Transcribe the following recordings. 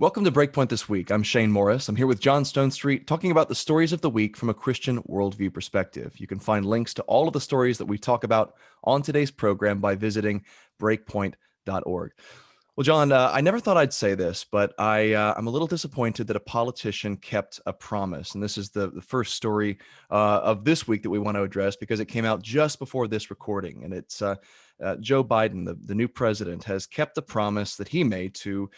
Welcome to Breakpoint This Week. I'm Shane Morris. I'm here with John Stonestreet talking about the stories of the week from a Christian worldview perspective. You can find links to all of the stories that we talk about on today's program by visiting breakpoint.org. Well, John, I never thought I'd say this, but I'm a little disappointed that a politician kept a promise. And this is the first story of this week that we want to address because it came out just before this recording. And it's Joe Biden, the new president, has kept the promise that he made to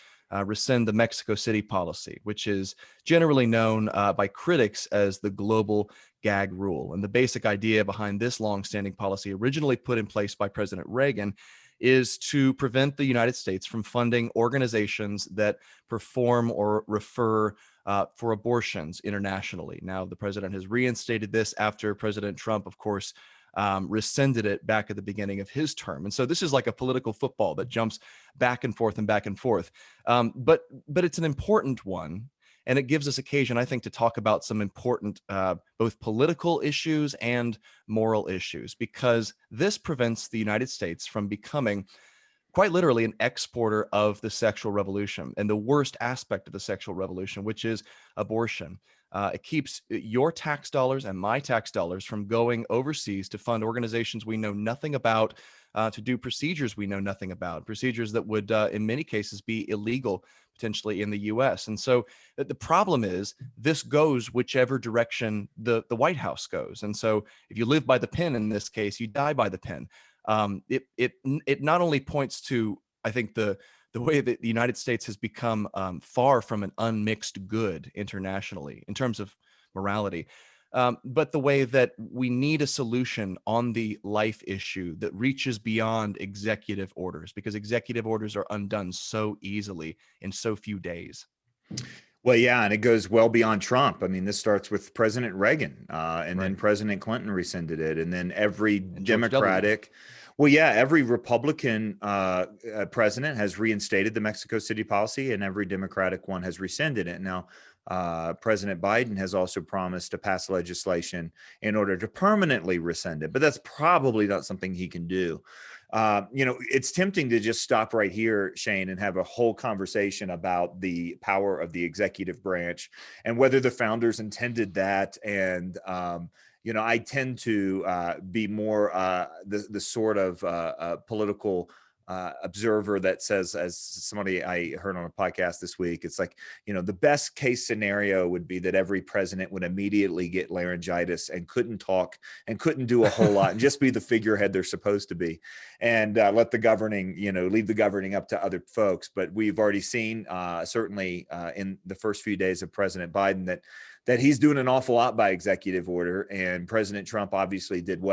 rescind the Mexico City policy, which is generally known by critics as the global gag rule. And the basic idea behind this longstanding policy, originally put in place by President Reagan, is to prevent the United States from funding organizations that perform or refer for abortions internationally. Now, the president has reinstated this after President Trump, of course, rescinded it back at the beginning of his term. And so this is like a political football that jumps back and forth and back and forth. But it's an important one. And it gives us occasion, I think, to talk about some important both political issues and moral issues, because this prevents the United States from becoming quite literally an exporter of the sexual revolution and the worst aspect of the sexual revolution, which is abortion. It keeps your tax dollars and my tax dollars from going overseas to fund organizations we know nothing about, to do procedures we know nothing about, procedures that would, in many cases, be illegal potentially in the U.S. And so the problem is this goes whichever direction the White House goes. And so if you live by the pen in this case, you die by the pen. It not only points to, I think, the way that the United States has become far from an unmixed good internationally in terms of morality, but the way that we need a solution on the life issue that reaches beyond executive orders, because executive orders are undone so easily in so few days. Well, yeah, and it goes well beyond Trump. I mean, this starts with President Reagan, and then Right. President Clinton rescinded it, and then every And George W. Democratic, well, yeah, every Republican president has reinstated the Mexico City policy, and every Democratic one has rescinded it. Now, President Biden has also promised to pass legislation in order to permanently rescind it, but that's probably not something he can do. It's tempting to just stop right here, Shane, and have a whole conversation about the power of the executive branch and whether the founders intended that. And, I tend to be more the sort of political observer that says, as somebody I heard on a podcast this week, it's like, the best case scenario would be that every president would immediately get laryngitis and couldn't talk and couldn't do a whole lot and just be the figurehead they're supposed to be, and let the governing, leave the governing up to other folks. But we've already seen, certainly in the first few days of President Biden, that he's doing an awful lot by executive order, and President Trump obviously did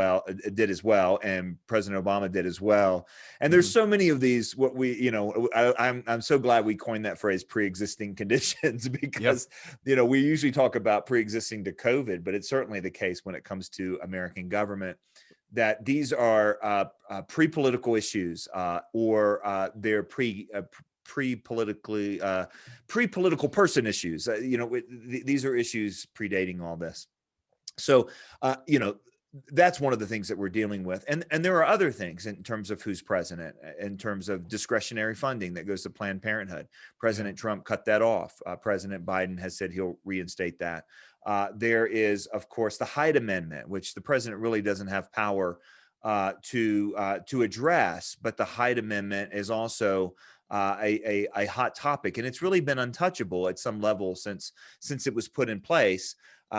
as well, and President Obama did as well. And there's so many of these. What we, I'm so glad we coined that phrase, pre-existing conditions, because we usually talk about pre-existing to COVID, but it's certainly the case when it comes to American government, that these are pre-political issues, or they're pre-political person issues. These are issues predating all this. So, that's one of the things that we're dealing with. And there are other things in terms of who's president, in terms of discretionary funding that goes to Planned Parenthood. President Trump cut that off. President Biden has said he'll reinstate that. There is, of course, the Hyde Amendment, which the president really doesn't have power to address, but the Hyde Amendment is also a hot topic, and it's really been untouchable at some level since it was put in place.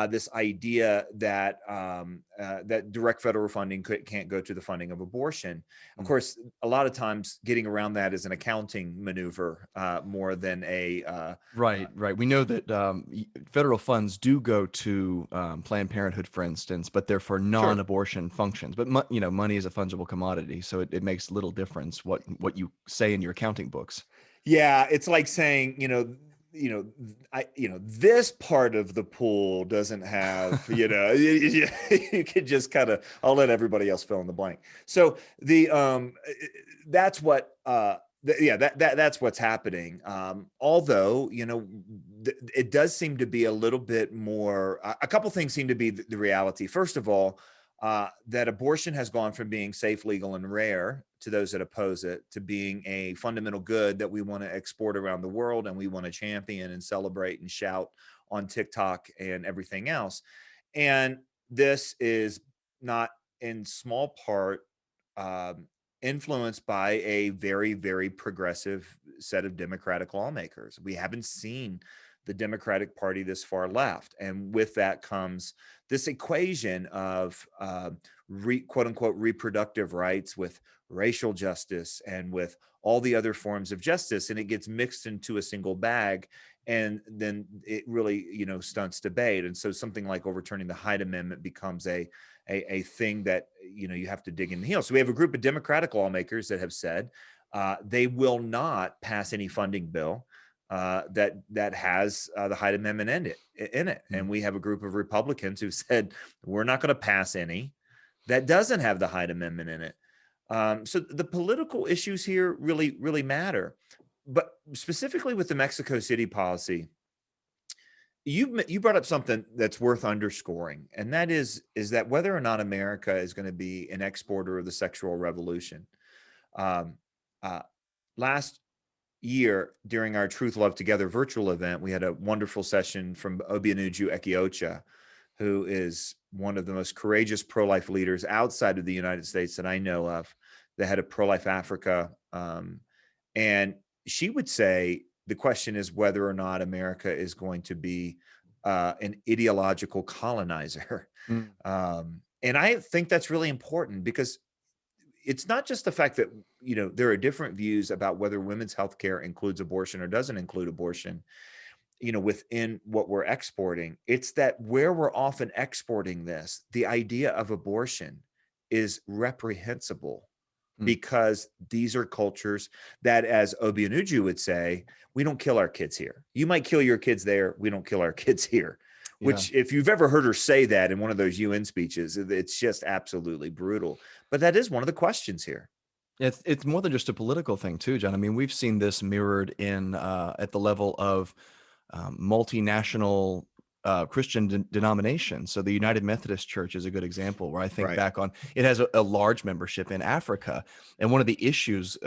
This idea that that direct federal funding can't go to the funding of abortion. Of course, a lot of times getting around that is an accounting maneuver more than a Right. We know that federal funds do go to Planned Parenthood, for instance, but they're for non-abortion functions. But money is a fungible commodity, so it makes little difference what you say in your accounting books. Yeah, it's like saying, this part of the pool doesn't have, you could just kind of, I'll let everybody else fill in the blank. So that's what, that's what's happening. Although, it does seem to be a little bit more, a couple things seem to be the reality. First of all, that abortion has gone from being safe, legal, and rare to those that oppose it to being a fundamental good that we want to export around the world and we want to champion and celebrate and shout on TikTok and everything else. And this is not in small part um, influenced by a very, very progressive set of Democratic lawmakers. We haven't seen the Democratic Party this far left. And with that comes this equation of quote unquote reproductive rights with racial justice and with all the other forms of justice. And it gets mixed into a single bag. And then it really, stunts debate. And so something like overturning the Hyde Amendment becomes a thing that, you have to dig in the heels. So we have a group of Democratic lawmakers that have said they will not pass any funding bill that has the Hyde Amendment in it. And we have a group of Republicans who said, we're not going to pass any that doesn't have the Hyde Amendment in it. So the political issues here really, really matter. But specifically with the Mexico City policy, you brought up something that's worth underscoring, and that is that whether or not America is going to be an exporter of the sexual revolution. Um, Last year during our Truth Love Together virtual event, we had a wonderful session from Obianuju Ekiocha, who is one of the most courageous pro-life leaders outside of the United States that I know of, the head of Pro-Life Africa. And she would say the question is whether or not America is going to be an ideological colonizer. And I think that's really important because it's not just the fact that, there are different views about whether women's health care includes abortion or doesn't include abortion, within what we're exporting. It's that where we're often exporting this, the idea of abortion is reprehensible because these are cultures that, as Obianuju would say, we don't kill our kids here. You might kill your kids there. We don't kill our kids here. Yeah. Which, if you've ever heard her say that in one of those UN speeches, it's just absolutely brutal. But that is one of the questions here. It's more than just a political thing too, John. I mean, we've seen this mirrored in at the level of multinational Christian denominations. So the United Methodist Church is a good example where I think back on, it has a large membership in Africa. And one of the issues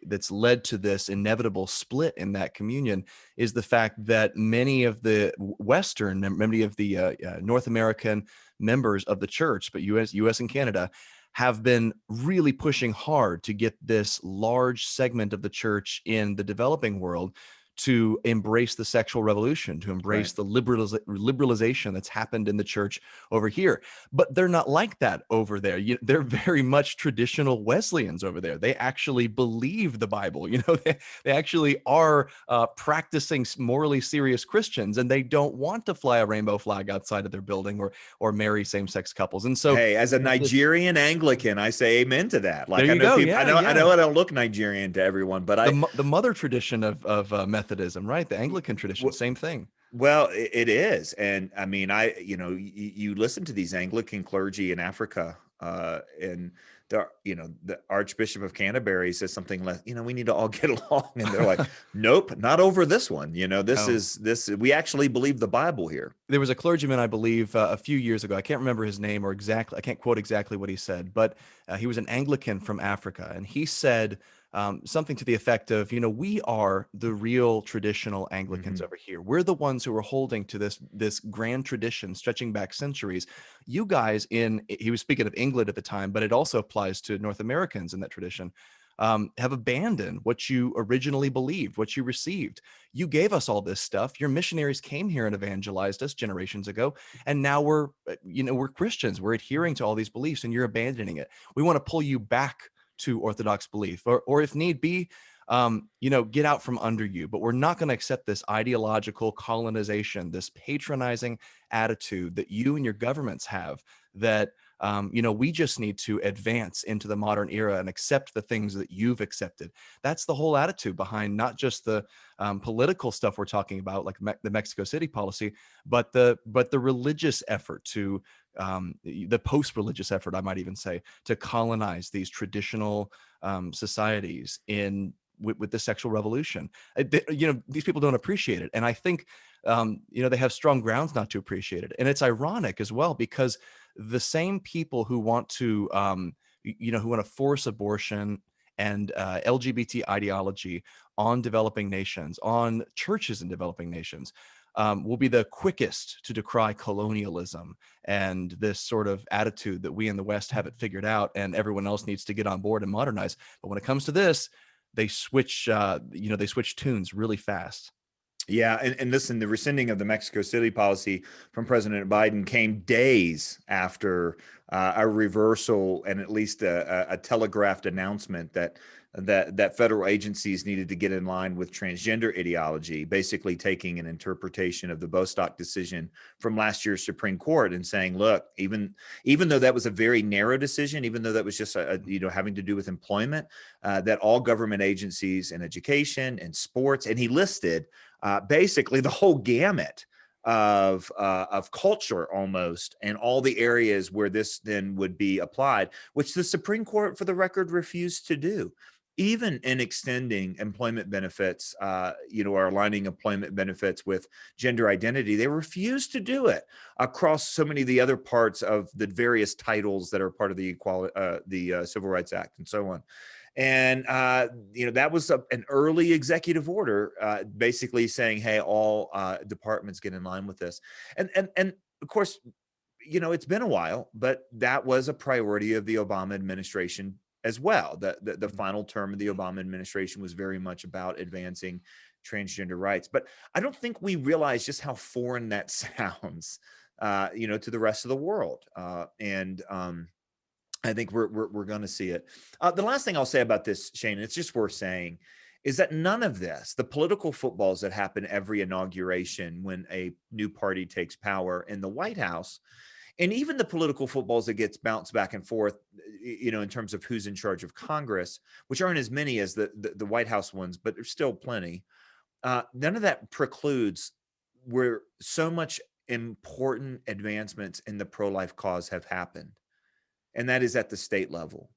that's led to this inevitable split in that communion is the fact that many of the many of the North American members of the church, but US and Canada, have been really pushing hard to get this large segment of the church in the developing world to embrace the sexual revolution, to embrace the liberalization that's happened in the church over here. But they're not like that over there. They're very much traditional Wesleyans over there. They actually believe the Bible. They actually are practicing morally serious Christians, and they don't want to fly a rainbow flag outside of their building or marry same-sex couples. And so, hey, as a Nigerian Anglican, I say amen to that. Like, there you go. I know I don't look Nigerian to everyone, but the mother tradition of Methodism, right? The Anglican tradition, same thing. Well, it is. And I mean, you listen to these Anglican clergy in Africa, and the Archbishop of Canterbury says something like, we need to all get along. And they're like, nope, not over this one. We actually believe the Bible here. There was a clergyman, I believe, a few years ago. I can't remember his name I can't quote exactly what he said, but he was an Anglican from Africa. And he said something to the effect of, we are the real traditional Anglicans over here. We're the ones who are holding to this grand tradition stretching back centuries. You guys he was speaking of England at the time, but it also applies to North Americans in that tradition, have abandoned what you originally believed, what you received. You gave us all this stuff. Your missionaries came here and evangelized us generations ago. And now we're Christians. We're adhering to all these beliefs and you're abandoning it. We want to pull you back to Orthodox belief, or if need be, get out from under you. But we're not going to accept this ideological colonization, this patronizing attitude that you and your governments have, that we just need to advance into the modern era and accept the things that you've accepted. That's the whole attitude behind not just the political stuff we're talking about, like the Mexico City policy, but the religious effort to the post-religious effort, I might even say, to colonize these traditional societies in with the sexual revolution. These people don't appreciate it, and I think they have strong grounds not to appreciate it. And it's ironic as well, because the same people who want to who want to force abortion and LGBT ideology on developing nations, on churches in developing nations, will be the quickest to decry colonialism and this sort of attitude that we in the West have it figured out and everyone else needs to get on board and modernize. But when it comes to this, they switch tunes really fast. Yeah, and listen, the rescinding of the Mexico City policy from President Biden came days after a reversal and at least a telegraphed announcement that federal agencies needed to get in line with transgender ideology, basically taking an interpretation of the Bostock decision from last year's Supreme Court and saying, look, even though that was a very narrow decision, even though that was just having to do with employment, that all government agencies in education and sports, and he listed basically the whole gamut of culture almost, and all the areas where this then would be applied, which the Supreme Court, for the record, refused to do. Even in extending employment benefits, or aligning employment benefits with gender identity, they refused to do it across so many of the other parts of the various titles that are part of the Civil Rights Act and so on. And, that was an early executive order, basically saying, hey, all departments get in line with this. And of course, it's been a while, but that was a priority of the Obama administration as well. The final term of the Obama administration was very much about advancing transgender rights. But I don't think we realize just how foreign that sounds, to the rest of the world. I think we're going to see it. The last thing I'll say about this, Shane, it's just worth saying, is that none of this, the political footballs that happen every inauguration when a new party takes power in the White House, and even the political footballs that gets bounced back and forth, in terms of who's in charge of Congress, which aren't as many as the White House ones, but there's still plenty. None of that precludes where so much important advancements in the pro-life cause have happened. And that is at the state level.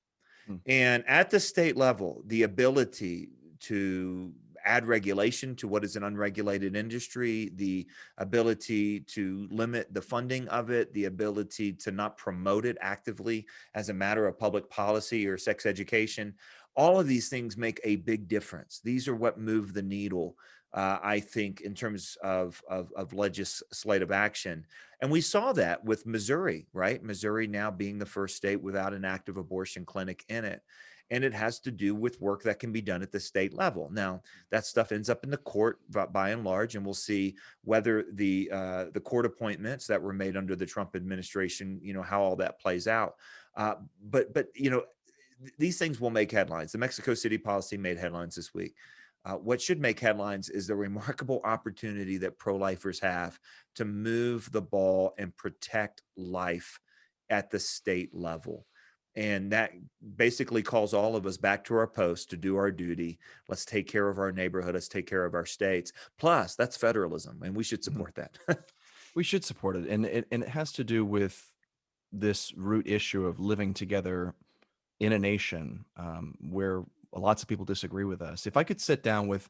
And at the state level, the ability to add regulation to what is an unregulated industry, the ability to limit the funding of it, the ability to not promote it actively as a matter of public policy or sex education, all of these things make a big difference. These are what move the needle, I think, in terms of legislative action. And we saw that with Missouri, right? Missouri now being the first state without an active abortion clinic in it. And it has to do with work that can be done at the state level. Now, that stuff ends up in the court by and large, and we'll see whether the court appointments that were made under the Trump administration, how all that plays out. But these things will make headlines. The Mexico City policy made headlines this week. What should make headlines is the remarkable opportunity that pro-lifers have to move the ball and protect life at the state level. And that basically calls all of us back to our posts to do our duty. Let's take care of our neighborhood. Let's take care of our states. Plus, that's federalism, and we should support that. We should support it. And it has to do with this root issue of living together in a nation where lots of people disagree with us. If I could sit down with,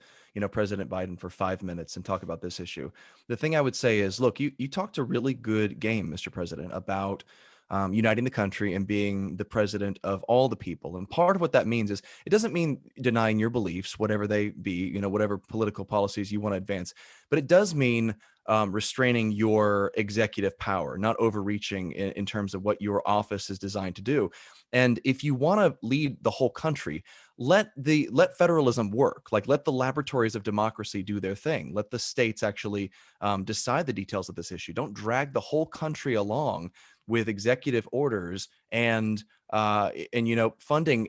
President Biden for 5 minutes and talk about this issue, the thing I would say is, look, you talked a really good game, Mr. President, about uniting the country and being the president of all the people. And part of what that means is it doesn't mean denying your beliefs, whatever they be, whatever political policies you want to advance, but it does mean restraining your executive power, not overreaching in terms of what your office is designed to do. And if you want to lead the whole country, let federalism work. Like, let the laboratories of democracy do their thing. Let the states actually decide the details of this issue. Don't drag the whole country along with executive orders and funding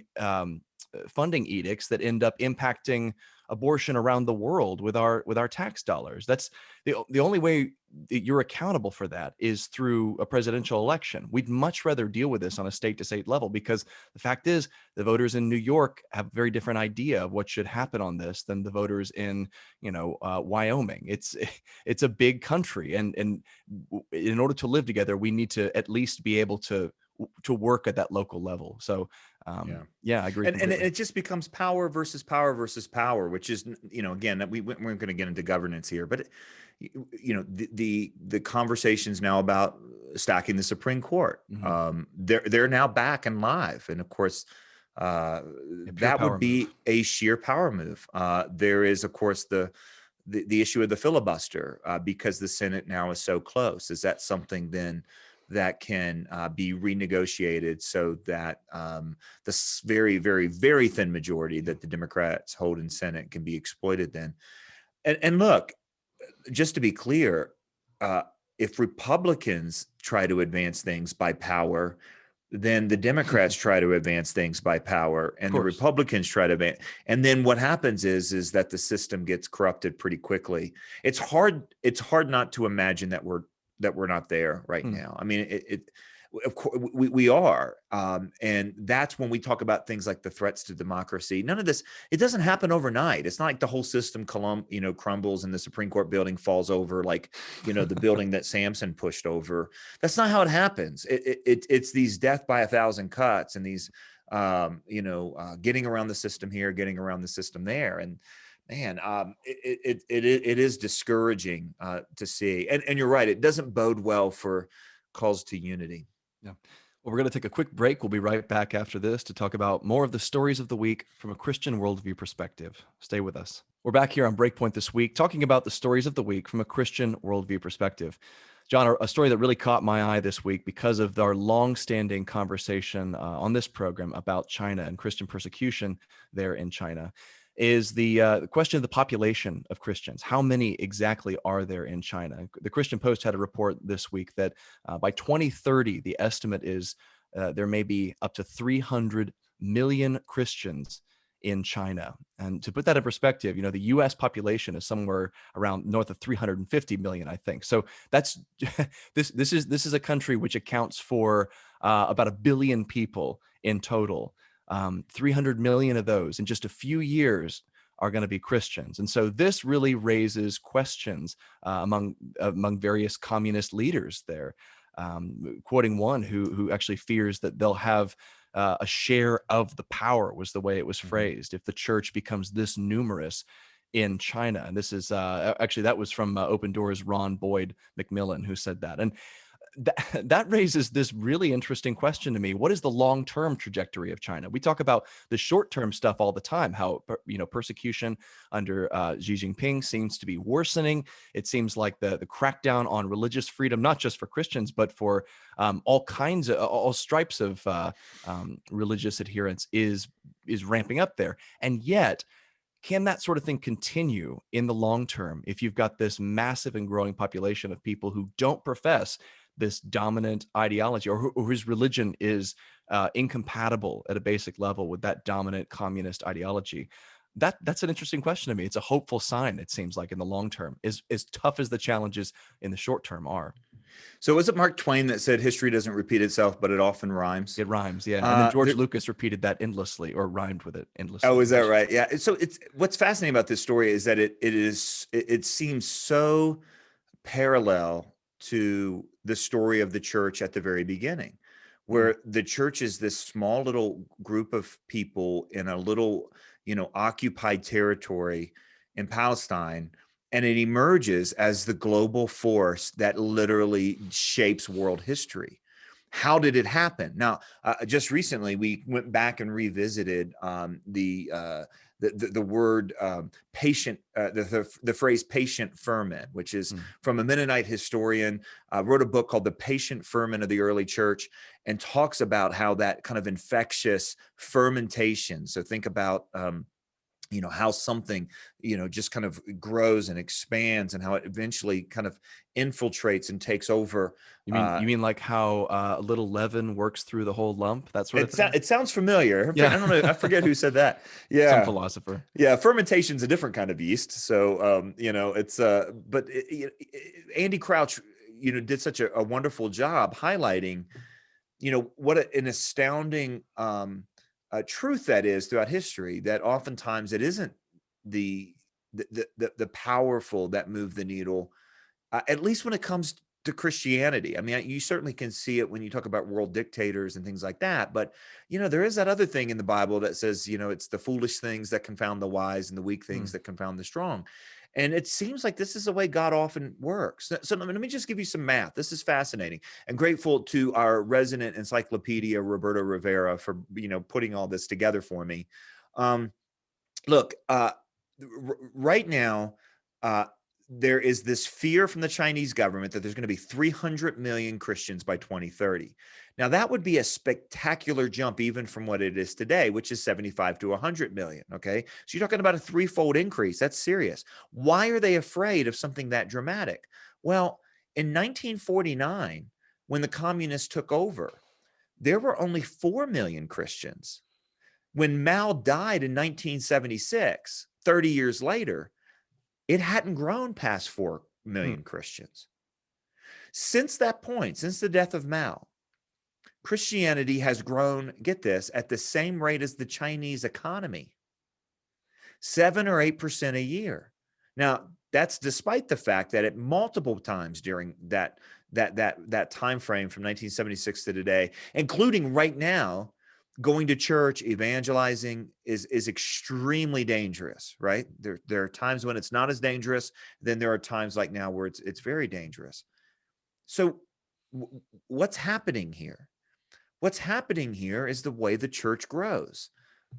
edicts that end up impacting abortion around the world with our tax dollars. That's the only way that you're accountable for that is through a presidential election. We'd much rather deal with this on a state to state level, because the fact is the voters in New York have a very different idea of what should happen on this than the voters in Wyoming. It's a big country, and in order to live together, we need to at least be able to to work at that local level. So Yeah. yeah, I agree And completely. it just becomes power versus power versus power, which is, again, that we're going to get into governance here, but the conversations now about stacking the Supreme Court, they're now back and live. And of course, A pure that power would move. be a sheer power move. There is, of course, the issue of the filibuster, because the Senate now is so close. Is that something then that can be renegotiated so that the very, very, very thin majority that the Democrats hold in Senate can be exploited then? And look, just to be clear, uh, if Republicans try to advance things by power, then the Democrats try to advance things by power, Of and the course. Republicans try to advance. And then what happens is that the system gets corrupted pretty quickly. It's hard not to imagine that we're not there right Hmm. now. I mean, of course we are, and that's when we talk about things like the threats to democracy. None of this, it doesn't happen overnight. It's not like the whole system crumbles and the Supreme Court building falls over, like the building that Samson pushed over. That's not how it happens. It's these death by 1,000 cuts, and these getting around the system here, getting around the system there. And man, it is discouraging to see. And you're right, it doesn't bode well for calls to unity. Yeah. Well, we're going to take a quick break. We'll be right back after this to talk about more of the stories of the week from a Christian worldview perspective. Stay with us. We're back here on Breakpoint this week, talking about the stories of the week from a Christian worldview perspective. John, a story that really caught my eye this week because of our long-standing conversation on this program about China and Christian persecution there in China is the question of the population of Christians. How many exactly are there in China? The Christian Post had a report this week that by 2030, the estimate is there may be up to 300 million Christians in China. And to put that in perspective, the US population is somewhere around north of 350 million, I think. So that's this is a country which accounts for about 1 billion people in total. 300 million of those in just a few years are going to be Christians. And so this really raises questions among various communist leaders there. Quoting one who actually fears that they'll have a share of the power, was the way it was phrased, if the church becomes this numerous in China. And this is actually, that was from Open Doors' Ron Boyd McMillan who said that. And that raises this really interesting question to me. What is the long-term trajectory of China? We talk about the short-term stuff all the time, how persecution under Xi Jinping seems to be worsening. It seems like the crackdown on religious freedom, not just for Christians, but for all stripes of religious adherence, is ramping up there. And yet, can that sort of thing continue in the long term if you've got this massive and growing population of people who don't profess this dominant ideology, or whose religion is incompatible at a basic level with that dominant communist ideology? That's an interesting question to me. It's a hopeful sign, it seems like, in the long term, as tough as the challenges in the short term are. So was it Mark Twain that said history doesn't repeat itself, but it often rhymes? It rhymes, yeah. And then George There, Lucas repeated that endlessly, or rhymed with it oh, endlessly. is that right? Yeah. So it's what's fascinating about this story is that it seems so parallel to the story of the church at the very beginning, Mm, where the church is this small little group of people in a little, occupied territory in Palestine, and it emerges as the global force that literally shapes world history. How did it happen? Now, just recently, we went back and revisited the word patient, the phrase patient ferment, which is mm. from a Mennonite historian, wrote a book called The Patient Ferment of the Early Church, and talks about how that kind of infectious fermentation. So think about how something, just kind of grows and expands, and how it eventually kind of infiltrates and takes over. You mean like how a little leaven works through the whole lump, that sort of thing? It sounds familiar. I Yeah. don't know. I forget who said that. Some Yeah. philosopher. Yeah. Fermentation's a different kind of yeast. So, it's, but Andy Crouch, did such a wonderful job highlighting, what an astounding truth that is throughout history, that oftentimes it isn't the powerful that move the needle, at least when it comes to Christianity. I mean, you certainly can see it when you talk about world dictators and things like that. But, there is that other thing in the Bible that says, it's the foolish things that confound the wise and the weak things Mm. that confound the strong. And it seems like this is the way God often works. So let me just give you some math. This is fascinating, and grateful to our resident encyclopedia, Roberto Rivera, for, putting all this together for me. Look, right now, uh, there is this fear from the Chinese government that there's going to be 300 million Christians by 2030. Now, that would be a spectacular jump even from what it is today, which is 75 to 100 million. Okay. So you're talking about a threefold increase. That's serious. Why are they afraid of something that dramatic? Well, in 1949, when the communists took over, there were only 4 million Christians. When Mao died in 1976, 30 years later, it hadn't grown past 4 million Christians. Since that point, since the death of Mao, Christianity has grown, get this, at the same rate as the Chinese economy, 7 or 8% a year. Now, that's despite the fact that at multiple times during that time frame from 1976 to today, including right now, going to church, evangelizing is extremely dangerous, right? There are times when it's not as dangerous. Then there are times like now where it's very dangerous. So what's happening here? What's happening here is the way the church grows.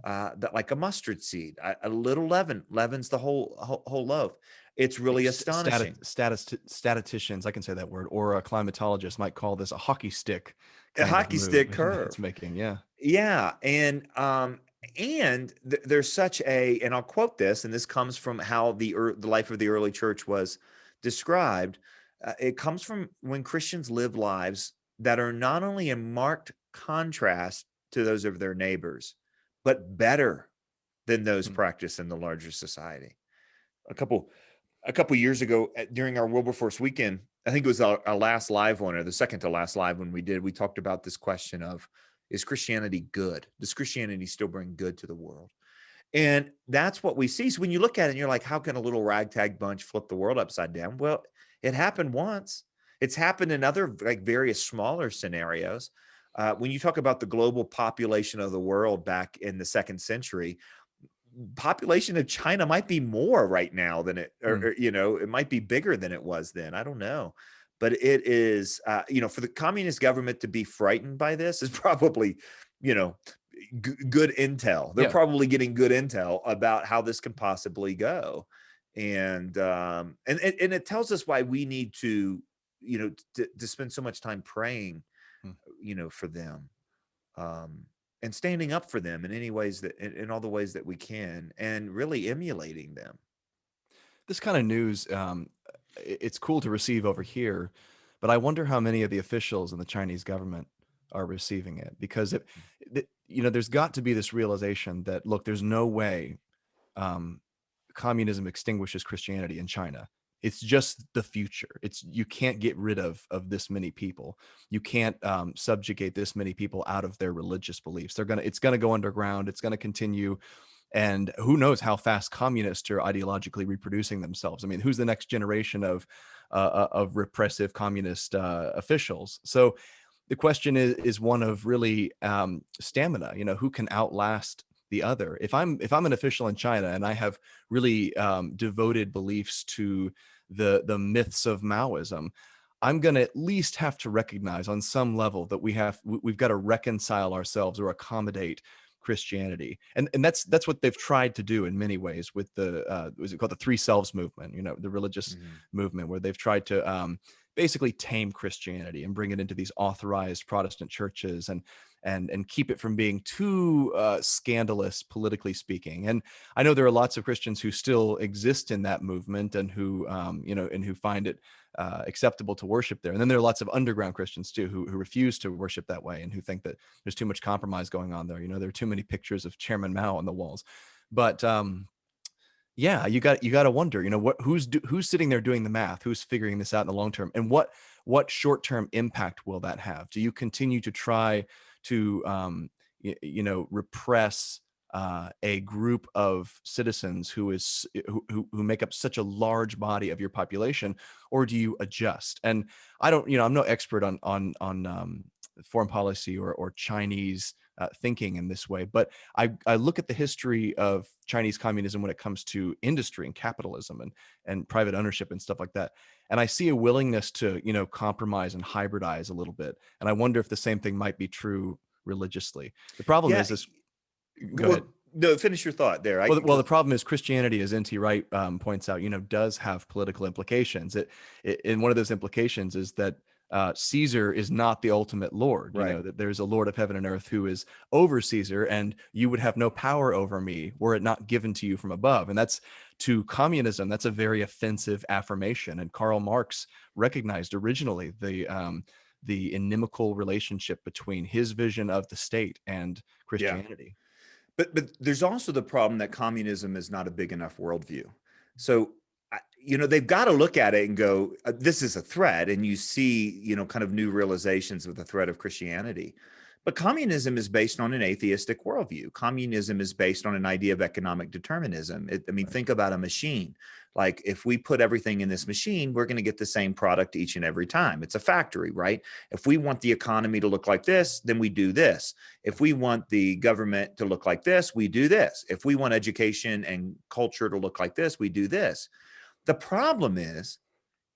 That like a mustard seed, a little leaven leavens the whole loaf. It's really astonishing. Statisticians, I can say that word, or a climatologist might call this a hockey stick A kind of hockey move stick that it's curve. making. Yeah. Yeah, and there's such a, and I'll quote this, and this comes from how the life of the early church was described. It comes from when Christians live lives that are not only in marked contrast to those of their neighbors, but better than those Mm. practiced in the larger society. A couple years ago during our Wilberforce weekend, I think it was our last live one, or the second to last live one we did, we talked about this question of, is Christianity good? Does Christianity still bring good to the world? And that's what we see. So when you look at it and you're like, how can a little ragtag bunch flip the world upside down? Well, it happened once. It's happened in other like various smaller scenarios. When you talk about the global population of the world back in the 2nd century, population of China might be more right now than it, or it might be bigger than it was then. I don't know. But it is, for the communist government to be frightened by this is probably, good intel. They're Yeah. probably getting good intel about how this can possibly go. And it tells us why we need to, to spend so much time praying, Mm. for them. And standing up for them in any ways that, in all the ways that we can, and really emulating them. This kind of news, it's cool to receive over here, but I wonder how many of the officials in the Chinese government are receiving it, because there's got to be this realization that, look, there's no way communism extinguishes Christianity in China. It's just the future. You can't get rid of this many people. You can't subjugate this many people out of their religious beliefs. It's gonna go underground. It's gonna continue. And who knows how fast communists are ideologically reproducing themselves. I mean, who's the next generation of repressive communist officials? So the question is one of really stamina. Who can outlast the other? If I'm an official in China and I have really devoted beliefs to the myths of Maoism, I'm going to at least have to recognize on some level that we've got to reconcile ourselves or accommodate Christianity. And that's what they've tried to do in many ways with the was it called the Three Selves movement, the religious movement, where they've tried to basically tame Christianity and bring it into these authorized Protestant churches and keep it from being too scandalous, politically speaking. And I know there are lots of Christians who still exist in that movement and who and who find it acceptable to worship there. And then there are lots of underground Christians too who refuse to worship that way and who think that there's too much compromise going on there. There are too many pictures of Chairman Mao on the walls. But yeah, you got to wonder, who's sitting there doing the math, who's figuring this out in the long term, and what short-term impact will that have? Do you continue to try to repress a group of citizens who make up such a large body of your population, or do you adjust? And I don't, I'm no expert on foreign policy or Chinese thinking in this way, but I look at the history of Chinese communism when it comes to industry and capitalism and private ownership and stuff like that. And I see a willingness to, compromise and hybridize a little bit. And I wonder if the same thing might be true religiously. The problem Yeah. is this. Go ahead. Well, no, finish your thought there. Well, the problem is Christianity, as N.T. Wright points out, does have political implications. And one of those implications is that Caesar is not the ultimate Lord. Right. That there's a Lord of heaven and earth who is over Caesar, and you would have no power over me were it not given to you from above. And that's, to communism, that's a very offensive affirmation. And Karl Marx recognized originally the inimical relationship between his vision of the state and Christianity. But there's also the problem that communism is not a big enough worldview. So, they've got to look at it and go, this is a threat. And you see, kind of new realizations of the threat of Christianity. But communism is based on an atheistic worldview. Communism is based on an idea of economic determinism. Think about a machine. Like, if we put everything in this machine, we're going to get the same product each and every time. It's a factory, right? If we want the economy to look like this, then we do this. If we want the government to look like this, we do this. If we want education and culture to look like this, we do this. The problem is,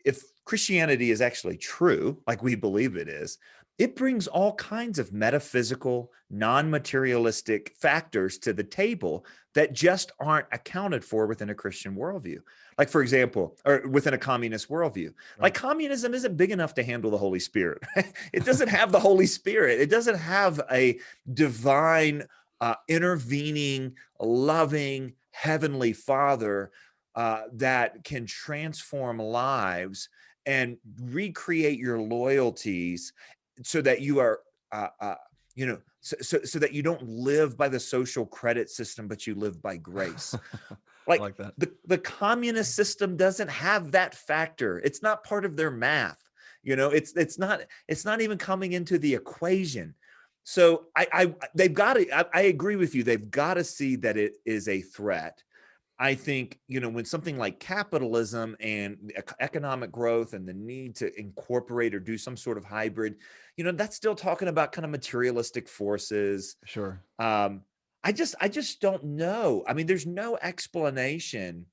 if Christianity is actually true, like we believe it is, it brings all kinds of metaphysical, non-materialistic factors to the table that just aren't accounted for within a Christian worldview. Like, for example, or within a communist worldview. Right. Like, communism isn't big enough to handle the Holy Spirit. It doesn't have the Holy Spirit. It doesn't have a divine, intervening, loving, heavenly Father that can transform lives and recreate your loyalties so that you are, so that you don't live by the social credit system, but you live by grace. Like that. The communist system doesn't have that factor. It's not part of their math. It's not even coming into the equation. So they've got to, I agree with you. They've got to see that it is a threat. I think, when something like capitalism and economic growth and the need to incorporate or do some sort of hybrid, that's still talking about kind of materialistic forces. Sure. I just don't know. There's no explanation,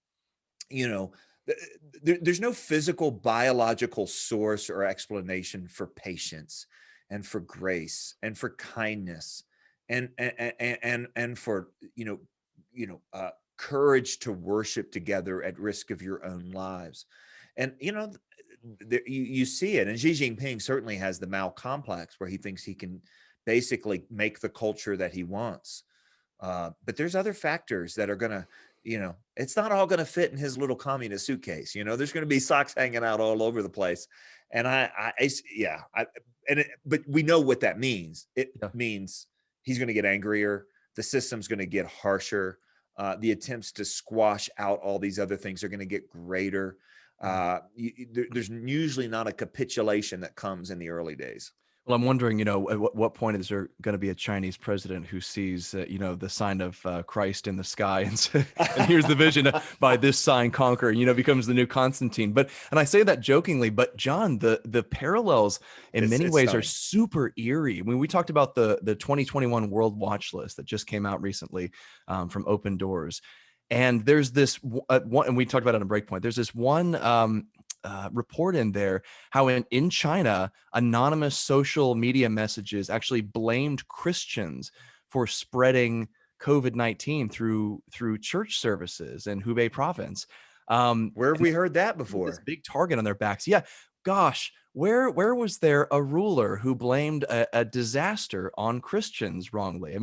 there's no physical, biological source or explanation for patience and for grace and for kindness and for, courage to worship together at risk of your own lives. And, you see it. And Xi Jinping certainly has the Mao complex where he thinks he can basically make the culture that he wants. But there's other factors that are going to, it's not all going to fit in his little communist suitcase. There's going to be socks hanging out all over the place. And but we know what that means. It means he's going to get angrier. The system's going to get harsher. The attempts to squash out all these other things are going to get greater. There's usually not a capitulation that comes in the early days. Well, I'm wondering, at what point is there going to be a Chinese president who sees, the sign of Christ in the sky and here's the vision, by this sign conquer, becomes the new Constantine. And I say that jokingly, but John, the parallels in many ways are super eerie. We talked about the 2021 World Watch List that just came out recently from Open Doors. And there's this one, and we talked about it on Breakpoint. There's this one report in there how in China, anonymous social media messages actually blamed Christians for spreading COVID-19 through church services in Hubei province. Where have we heard that before? This big target on their backs. Yeah. Gosh, where was there a ruler who blamed a disaster on Christians wrongly?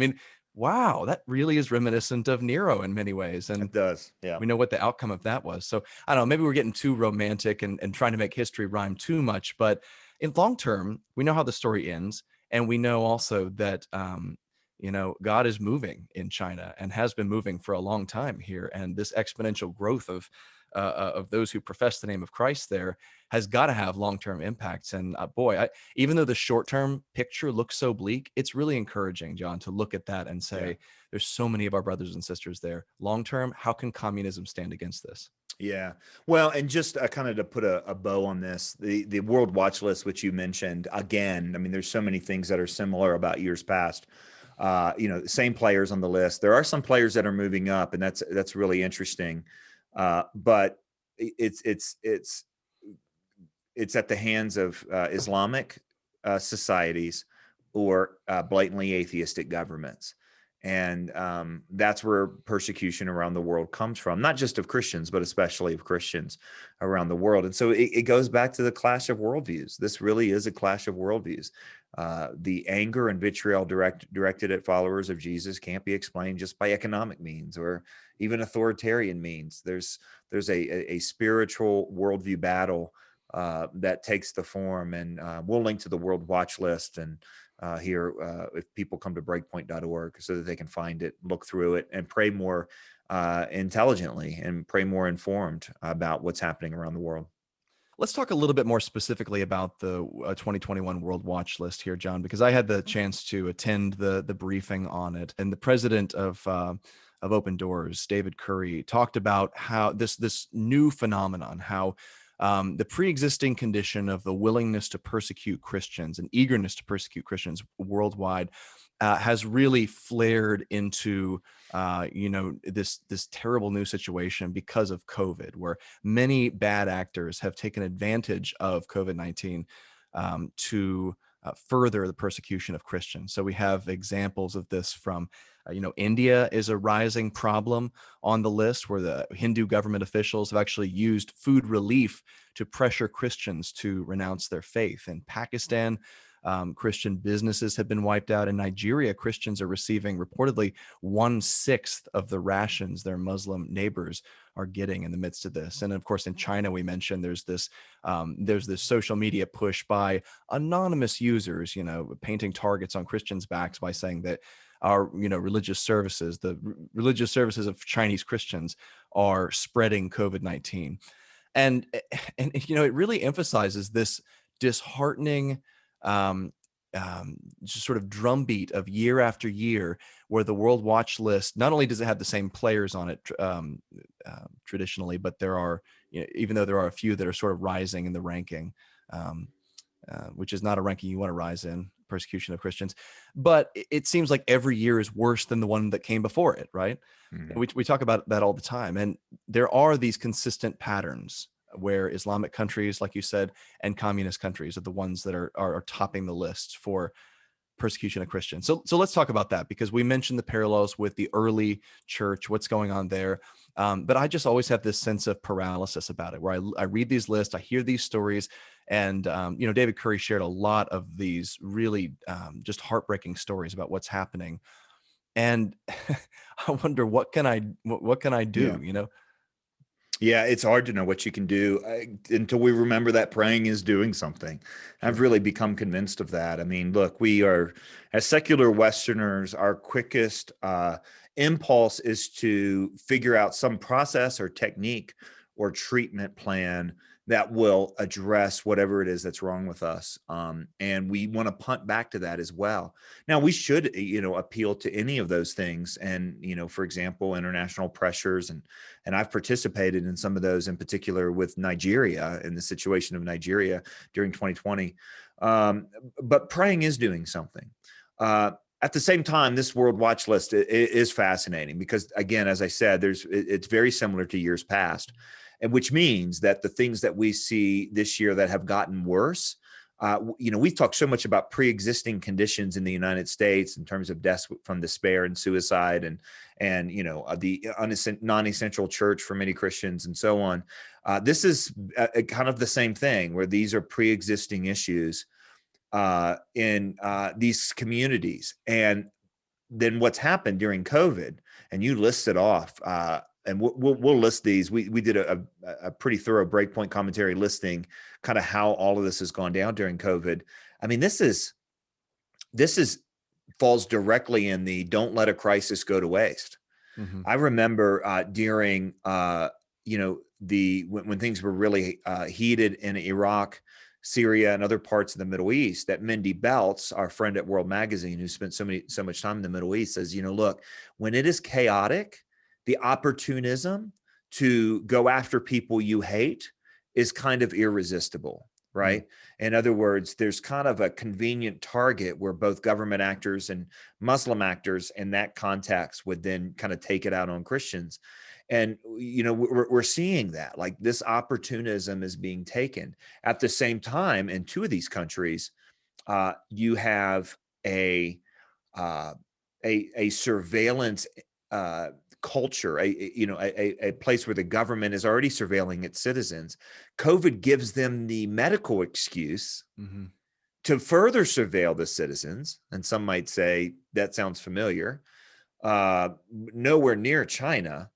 Wow, that really is reminiscent of Nero in many ways. And it does. Yeah. We know what the outcome of that was. So I don't know, maybe we're getting too romantic and trying to make history rhyme too much. But in long term, we know how the story ends. And we know also that, God is moving in China and has been moving for a long time here. And this exponential growth of of those who profess the name of Christ there has got to have long-term impacts. And even though the short-term picture looks so bleak, it's really encouraging, John, to look at that and say, there's so many of our brothers and sisters there. Long-term, how can communism stand against this? Yeah. Well, and just kind of to put a bow on this, the World Watch List, which you mentioned, again, I mean, there's so many things that are similar about years past. Same players on the list. There are some players that are moving up, and that's really interesting. But it's at the hands of Islamic societies or blatantly atheistic governments. And that's where persecution around the world comes from, not just of Christians, but especially of Christians around the world. And so it goes back to the clash of worldviews. This really is a clash of worldviews. The anger and vitriol directed at followers of Jesus can't be explained just by economic means or even authoritarian means. There's a spiritual worldview battle that takes the form, and we'll link to the World Watch List and here if people come to breakpoint.org so that they can find it, look through it, and pray more intelligently and pray more informed about what's happening around the world. Let's talk a little bit more specifically about the 2021 World Watch List here, John, because I had the chance to attend the briefing on it, and the president of Open Doors, David Curry, talked about how this new phenomenon, how the pre-existing condition of the willingness to persecute Christians and eagerness to persecute Christians worldwide has really flared into this terrible new situation because of COVID, where many bad actors have taken advantage of COVID-19 to further the persecution of Christians. So we have examples of this from India is a rising problem on the list, where the Hindu government officials have actually used food relief to pressure Christians to renounce their faith. In Pakistan, Christian businesses have been wiped out. In Nigeria, Christians are receiving reportedly 1/6 of the rations their Muslim neighbors are getting in the midst of this. And of course, in China, we mentioned there's this social media push by anonymous users, painting targets on Christians' backs by saying that our religious services, the religious services of Chinese Christians, are spreading COVID-19. And it really emphasizes this disheartening just sort of drumbeat of year after year, where the World Watch List, not only does it have the same players on it traditionally, but there are, even though there are a few that are sort of rising in the ranking, which is not a ranking you want to rise in, persecution of Christians. But it seems like every year is worse than the one that came before it, right? Mm-hmm. We talk about that all the time. And there are these consistent patterns where Islamic countries, like you said, and communist countries are the ones that are topping the list for persecution of Christians. So let's talk about that, because we mentioned the parallels with the early church, what's going on there. But I just always have this sense of paralysis about it, where I read these lists, I hear these stories, and David Curry shared a lot of these really just heartbreaking stories about what's happening. And I wonder, what can I do? Yeah. Yeah, it's hard to know what you can do until we remember that praying is doing something. Sure. I've really become convinced of that. I mean, look, we are, as secular Westerners, our quickest impulse is to figure out some process or technique or treatment plan that will address whatever it is that's wrong with us. And we want to punt back to that as well. Now, we should, appeal to any of those things. And, for example, international pressures. And I've participated in some of those, in particular with Nigeria, in the situation of Nigeria during 2020. But praying is doing something. At the same time, this World Watch List is fascinating because, again, as I said, it's very similar to years past. And which means that the things that we see this year that have gotten worse, we've talked so much about pre-existing conditions in the United States in terms of deaths from despair and suicide, and the non-essential church for many Christians and so on. This is kind of the same thing, where these are pre-existing issues in these communities. And then what's happened during COVID, and you listed off. And we'll list these. We did a pretty thorough Breakpoint commentary listing kind of how all of this has gone down during COVID. I mean, this falls directly in the don't let a crisis go to waste. Mm-hmm. I remember during when things were really heated in Iraq, Syria, and other parts of the Middle East, that Mindy Belts, our friend at World Magazine, who spent so much time in the Middle East, says, look, when it is chaotic, the opportunism to go after people you hate is kind of irresistible, right? In other words, there's kind of a convenient target where both government actors and Muslim actors in that context would then kind of take it out on Christians. And, we're seeing that, like, this opportunism is being taken. At the same time, in two of these countries, you have a surveillance culture, a place where the government is already surveilling its citizens. COVID gives them the medical excuse to further surveil the citizens. And some might say that sounds familiar. Nowhere near China.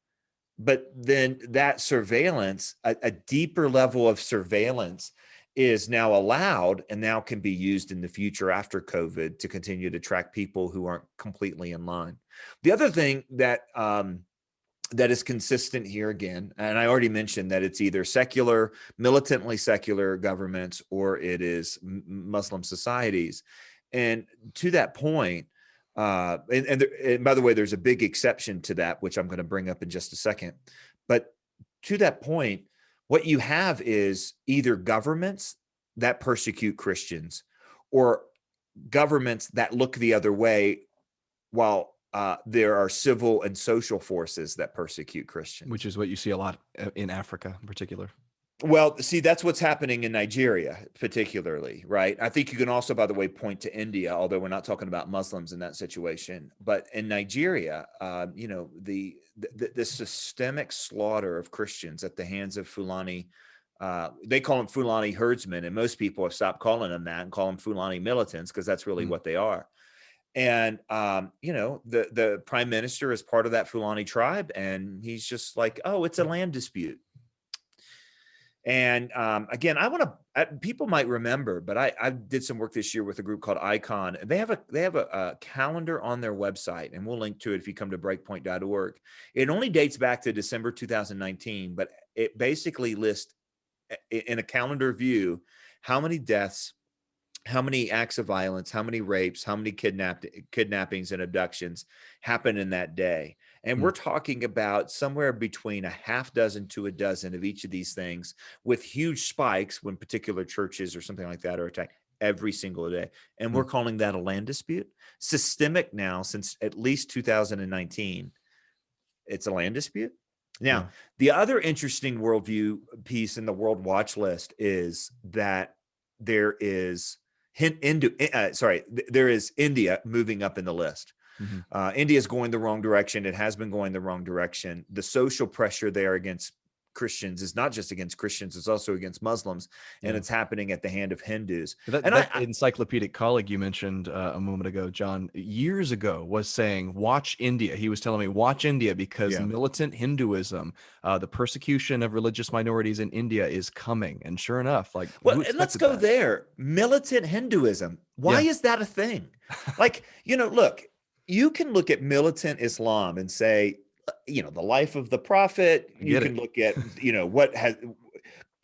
But then that surveillance, a deeper level of surveillance, is now allowed and now can be used in the future after COVID to continue to track people who aren't completely in line. The other thing that is consistent here again, and I already mentioned that it's either secular, militantly secular governments, or it is Muslim societies. And to that point, and by the way, there's a big exception to that, which I'm going to bring up in just a second. But to that point, what you have is either governments that persecute Christians or governments that look the other way, while there are civil and social forces that persecute Christians. Which is what you see a lot in Africa in particular. Well, see, that's what's happening in Nigeria, particularly, right? I think you can also, by the way, point to India, although we're not talking about Muslims in that situation. But in Nigeria, the systemic slaughter of Christians at the hands of Fulani, they call them Fulani herdsmen, and most people have stopped calling them that and call them Fulani militants, because that's really what they are. And, the prime minister is part of that Fulani tribe, and he's just like, oh, it's a land dispute. And again, people might remember, but I did some work this year with a group called Icon. They have a calendar on their website, and we'll link to it if you come to breakpoint.org. It only dates back to December 2019, but it basically lists in a calendar view how many deaths, how many acts of violence, how many rapes, how many kidnappings and abductions happen in that day. And we're talking about somewhere between a half dozen to a dozen of each of these things, with huge spikes when particular churches or something like that are attacked every single day. And we're calling that a land dispute. Systemic now, since at least 2019, it's a land dispute. Now, the other interesting worldview piece in the World Watch List is that there is India moving up in the list. India is going the wrong direction. It has been going the wrong direction. The social pressure there against Christians is not just against Christians, it's also against Muslims, and it's happening at the hand of Hindus. That encyclopedic colleague you mentioned a moment ago, John, years ago was saying, watch India. He was telling me, watch India, because militant Hinduism, the persecution of religious minorities in India is coming. And sure enough, let's go there. Militant Hinduism. Why is that a thing? Look, you can look at militant Islam and say, the life of the prophet. You can look at, what has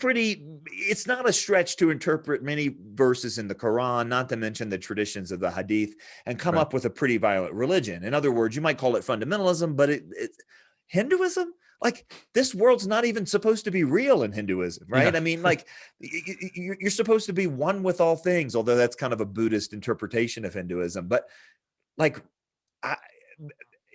it's not a stretch to interpret many verses in the Quran, not to mention the traditions of the Hadith, and come up with a pretty violent religion. In other words, you might call it fundamentalism, but it's Hinduism. Like, this world's not even supposed to be real in Hinduism, right? I mean, you're supposed to be one with all things, although that's kind of a Buddhist interpretation of Hinduism. But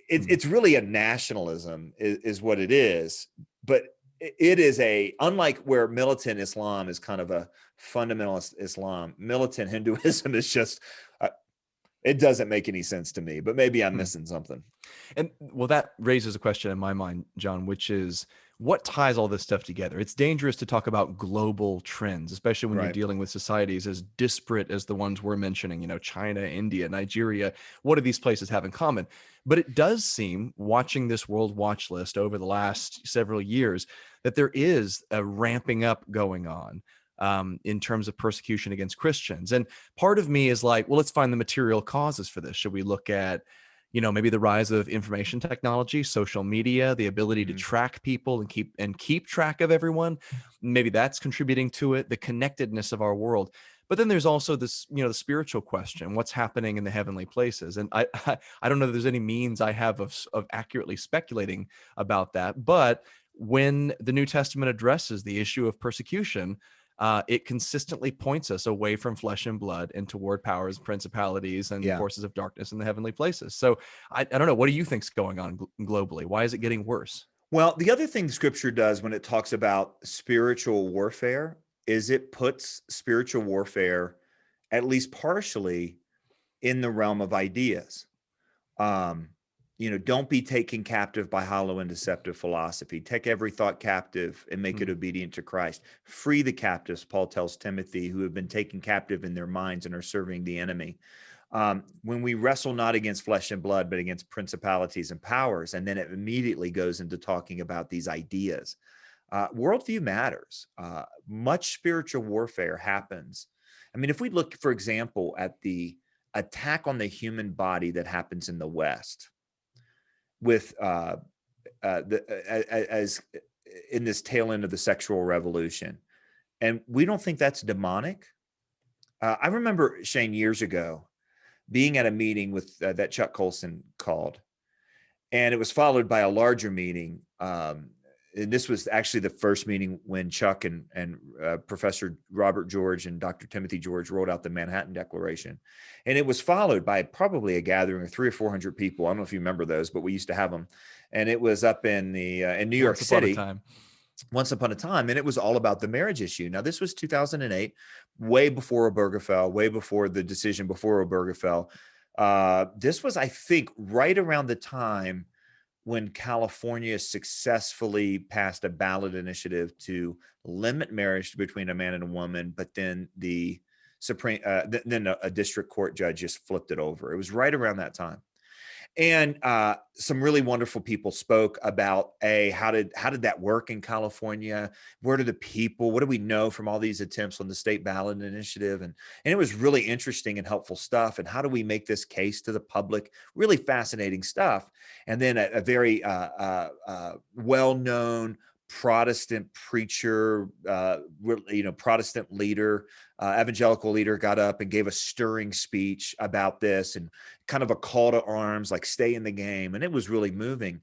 it's really a nationalism is what it is. But it is unlike where militant Islam is kind of a fundamentalist Islam, militant Hinduism is just, it doesn't make any sense to me, but maybe I'm missing something. And well, that raises a question in my mind, John, which is, what ties all this stuff together? It's dangerous to talk about global trends, especially when you're dealing with societies as disparate as the ones we're mentioning, China, India, Nigeria. What do these places have in common? But it does seem, watching this World Watch List over the last several years, that there is a ramping up going on in terms of persecution against Christians. And part of me is like, well, let's find the material causes for this. Should we look at maybe the rise of information technology, social media, the ability to Mhm. track people and keep track of everyone. Maybe that's contributing to it, the connectedness of our world. But then there's also this, the spiritual question: what's happening in the heavenly places? And I don't know if there's any means I have of accurately speculating about that. But when the New Testament addresses the issue of persecution, it consistently points us away from flesh and blood and toward powers, principalities, and Yeah. forces of darkness in the heavenly places. So I don't know. What do you think's going on globally? Why is it getting worse? Well, the other thing scripture does when it talks about spiritual warfare is it puts spiritual warfare, at least partially, in the realm of ideas. Um, don't be taken captive by hollow and deceptive philosophy. Take every thought captive and make it Hmm. obedient to Christ. Free the captives, Paul tells Timothy, who have been taken captive in their minds and are serving the enemy. When we wrestle not against flesh and blood, but against principalities and powers, and then it immediately goes into talking about these ideas. Worldview matters. Much spiritual warfare happens. I mean, if we look, for example, at the attack on the human body that happens in the West, with as in this tail end of the sexual revolution, and we don't think that's demonic. I remember, Shane, years ago being at a meeting with that Chuck Colson called, and it was followed by a larger meeting. And this was actually the first meeting when Chuck and Professor Robert George and Dr. Timothy George wrote out the Manhattan Declaration. And it was followed by probably a gathering of 300 or 400 people. I don't know if you remember those, but we used to have them. And it was up in New York Once upon a City. time. Once upon a time, and it was all about the marriage issue. Now, this was 2008, way before Obergefell, way before the decision before Obergefell. This was, I think, right around the time when California successfully passed a ballot initiative to limit marriage between a man and a woman, but then the Supreme, then a district court judge just flipped it over. It was right around that time. And some really wonderful people spoke about how did that work in California? Where do the people? What do we know from all these attempts on the state ballot initiative? And it was really interesting and helpful stuff. And how do we make this case to the public? Really fascinating stuff. And then a very well-known Protestant preacher, Protestant leader, evangelical leader, got up and gave a stirring speech about this and kind of a call to arms, like stay in the game. And it was really moving.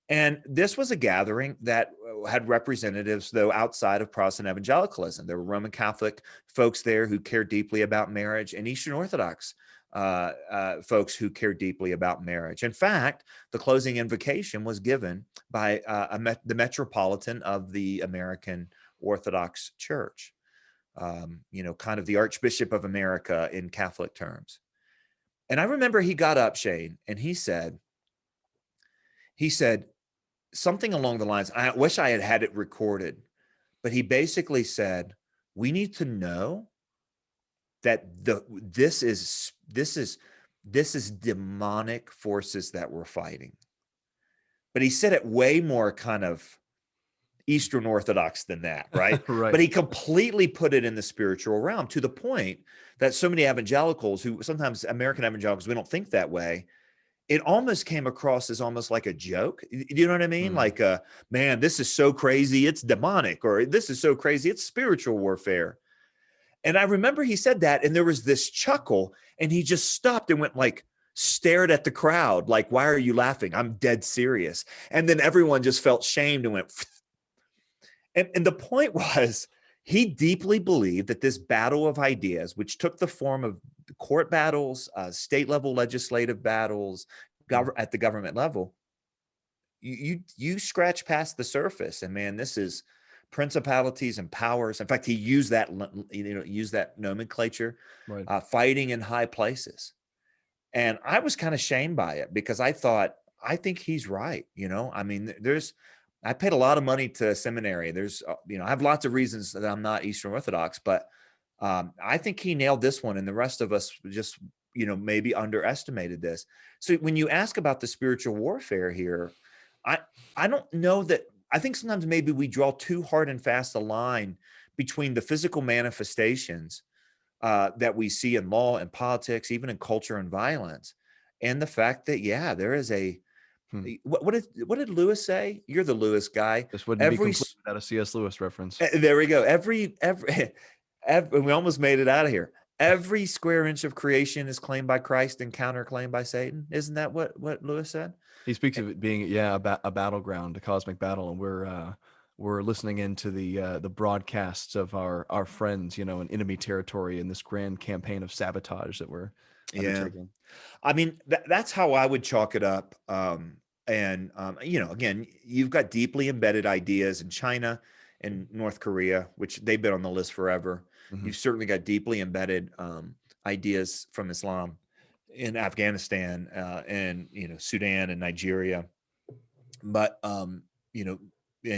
And this was a gathering that had representatives, though, outside of Protestant evangelicalism. There were Roman Catholic folks there who cared deeply about marriage, and Eastern Orthodox folks who cared deeply about marriage. In fact, the closing invocation was given by the Metropolitan of the American Orthodox Church, kind of the Archbishop of America in Catholic terms. And I remember he got up, Shane, and he said something along the lines, I wish I had had it recorded, but he basically said, we need to know that this is demonic forces that we're fighting. But he said it way more kind of Eastern Orthodox than that, right? Right. But he completely put it in the spiritual realm, to the point that so many evangelicals, who sometimes American evangelicals, we don't think that way, it almost came across as almost like a joke. You know what I mean? Mm. Like, man, this is so crazy, it's demonic, or this is so crazy, it's spiritual warfare. And I remember he said that, and there was this chuckle, and he just stopped and went, like, stared at the crowd, like, why are you laughing? I'm dead serious. And then everyone just felt shamed and went, and the point was, he deeply believed that this battle of ideas, which took the form of court battles, state level legislative battles, at the government level, you scratch past the surface, and man, this is principalities and powers. In fact, he used that nomenclature, Right. fighting in high places. And I was kind of shamed by it, because I thought, I think he's right. I mean, I paid a lot of money to seminary. I have lots of reasons that I'm not Eastern Orthodox, but I think he nailed this one, and the rest of us just, maybe underestimated this. So when you ask about the spiritual warfare here, I don't know that. I think sometimes maybe we draw too hard and fast a line between the physical manifestations that we see in law and politics, even in culture and violence, and the fact that, yeah, there is a, Hmm. what did Lewis say? You're the Lewis guy. This wouldn't be Every complete without a C.S. Lewis reference. There we go. Every we almost made it out of here. Every square inch of creation is claimed by Christ and counterclaimed by Satan. Isn't that what Lewis said? He speaks of it being, yeah, a battleground, a cosmic battle, and we're listening into the broadcasts of our friends, in enemy territory in this grand campaign of sabotage that we're Yeah. undertaking. I mean, that's how I would chalk it up. Again, you've got deeply embedded ideas in China and North Korea, which they've been on the list forever. Hmm. You've certainly got deeply embedded ideas from Islam in Afghanistan and Sudan and Nigeria. But and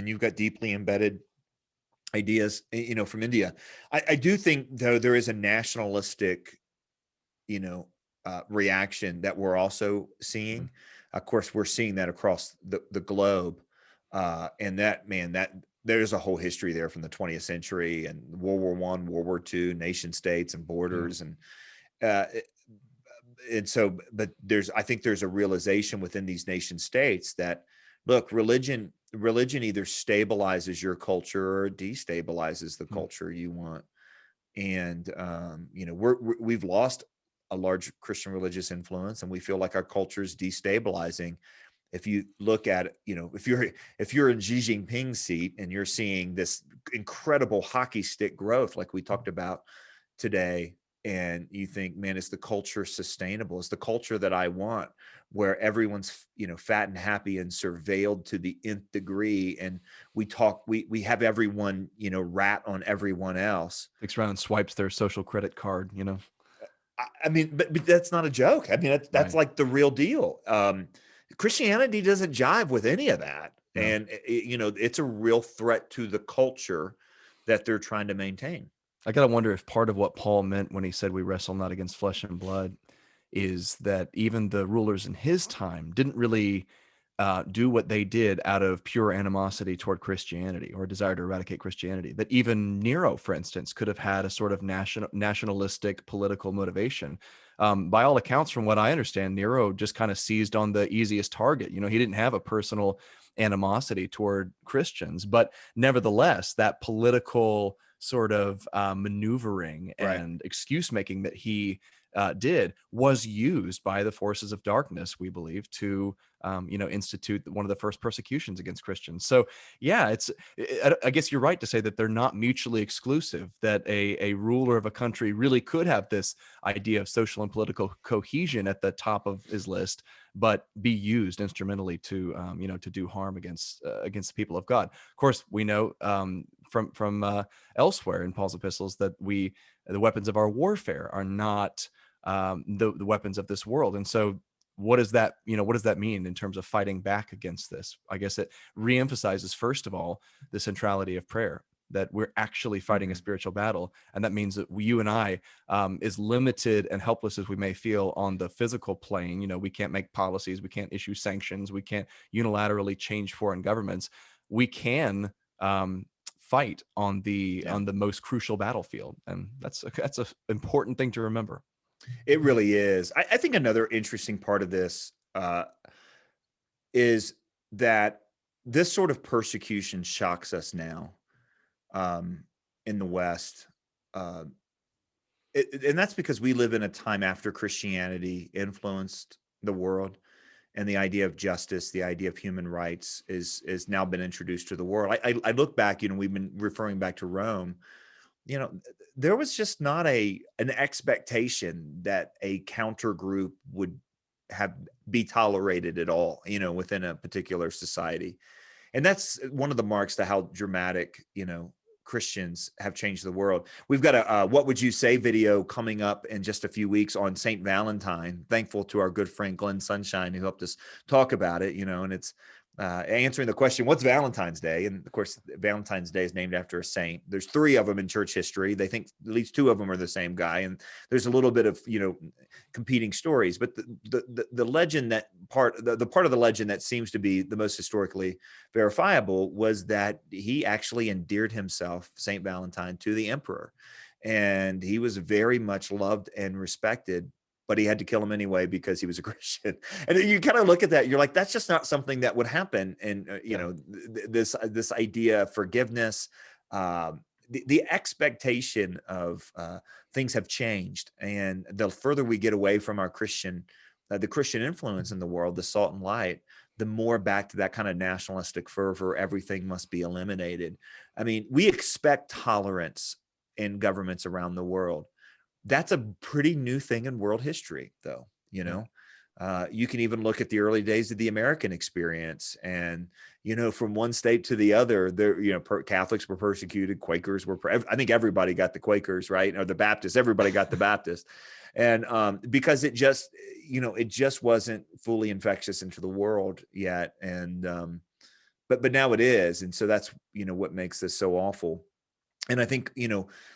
you've got deeply embedded ideas, from India. I do think, though, there is a nationalistic reaction that we're also seeing. Hmm. Of course, we're seeing that across the globe. And that there's a whole history there from the 20th century and World War I, World War II, nation states and Yeah. borders. Uh, but I think there's a realization within these nation states that, look, religion either stabilizes your culture or destabilizes the Hmm. culture you want. And we've lost a large Christian religious influence, and we feel like our culture is destabilizing. If you look at it, if you're in Xi Jinping's seat and you're seeing this incredible hockey stick growth, like we talked about today, and you think, man, is the culture sustainable? Is the culture that I want, where everyone's fat and happy and surveilled to the nth degree, and we have everyone rat on everyone else. Takes around and swipes their social credit card, I mean, but that's not a joke. I mean, that's Right. like the real deal. Christianity doesn't jive with any of that, No. and it's a real threat to the culture that they're trying to maintain. I gotta wonder if part of what Paul meant when he said we wrestle not against flesh and blood is that even the rulers in his time didn't really do what they did out of pure animosity toward Christianity or desire to eradicate Christianity. That even Nero, for instance, could have had a sort of nationalistic political motivation. By all accounts, from what I understand, Nero just kind of seized on the easiest target. He didn't have a personal animosity toward Christians, but nevertheless, that political sort of maneuvering Right. and excuse making that he did was used by the forces of darkness, we believe, to institute one of the first persecutions against Christians. So yeah, I guess you're right to say that they're not mutually exclusive, that a ruler of a country really could have this idea of social and political cohesion at the top of his list, but be used instrumentally to to do harm against the people of God. Of course, we know from elsewhere in Paul's epistles that the weapons of our warfare are not the weapons of this world. And so what does that mean in terms of fighting back against this? I guess it reemphasizes, first of all, the centrality of prayer, that we're actually fighting a Mhm. spiritual battle. And that means that you and I, as limited and helpless as we may feel on the physical plane, we can't make policies, we can't issue sanctions, we can't unilaterally change foreign governments. We can fight on the Yeah. most crucial battlefield. And that's a important thing to remember. It really is. I think another interesting part of this is that this sort of persecution shocks us now um, in the West. Uh, and that's because we live in a time after Christianity influenced the world, and the idea of justice, the idea of human rights is now been introduced to the world. I look back, we've been referring back to Rome. There was just not an expectation that a counter group would be tolerated at all, within a particular society. And that's one of the marks to how dramatic, Christians have changed the world. We've got a what would you say video coming up in just a few weeks on St. Valentine. Thankful to our good friend Glenn Sunshine who helped us talk about it, and it's answering the question, what's Valentine's Day? And of course, Valentine's Day is named after a saint. There's 3 of them in church history. They think at least 2 of them are the same guy. And there's a little bit of, competing stories, but the legend the part of the legend that seems to be the most historically verifiable was that he actually endeared himself, Saint Valentine, to the emperor. And he was very much loved and respected but he had to kill him anyway because he was a Christian. And you kind of look at that, you're like, that's just not something that would happen. And this idea of forgiveness, the expectation of things have changed, and the further we get away from our the Christian influence in the world, the salt and light, the more back to that kind of nationalistic fervor, everything must be eliminated. I mean, we expect tolerance in governments around the world. That's a pretty new thing in world history, though. You can even look at the early days of the American experience, and from one state to the other, there, Catholics were persecuted, Quakers were. I think everybody got the Quakers, right, or the Baptists. Everybody got the Baptists, and because it just wasn't fully infectious into the world yet, and but now it is, and so that's what makes this so awful. And I think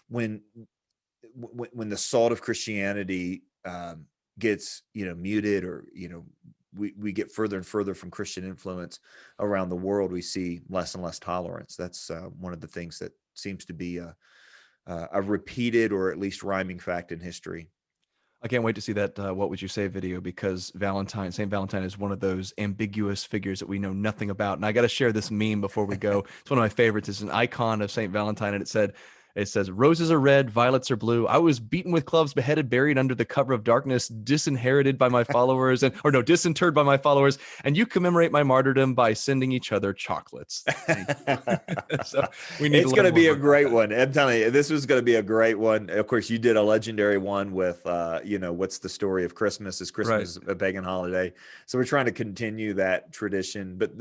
when the salt of Christianity gets muted, or we get further and further from Christian influence around the world, we see less and less tolerance. That's one of the things that seems to be a repeated, or at least rhyming fact in history. I can't wait to see that What Would You Say video, because St. Valentine is one of those ambiguous figures that we know nothing about. And I got to share this meme before we go. It's one of my favorites. It's an icon of St. Valentine, and it says, "Roses are red, violets are blue. I was beaten with clubs, beheaded, buried under the cover of darkness, disinherited by my followers, disinterred by my followers. And you commemorate my martyrdom by sending each other chocolates." So it's going to be a great one. I'm telling you, this was going to be a great one. Of course, you did a legendary one with, what's the story of Christmas? Is Christmas a pagan holiday? So we're trying to continue that tradition. But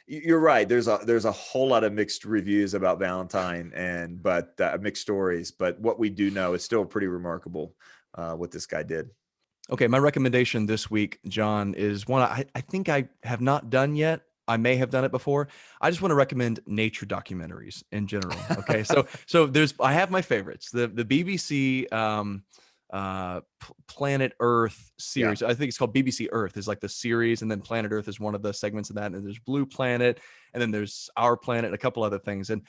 you're right. There's a whole lot of mixed reviews about Valentine, but mixed stories. But what we do know is still pretty remarkable what this guy did. Okay, my recommendation this week, John, is one I think I have not done yet. I may have done it before. I just want to recommend nature documentaries in general. Okay, so I have my favorites. The BBC Planet Earth series. Yeah. I think it's called BBC Earth is like the series, and then Planet Earth is one of the segments of that. And there's Blue Planet, and then there's Our Planet, and a couple other things. And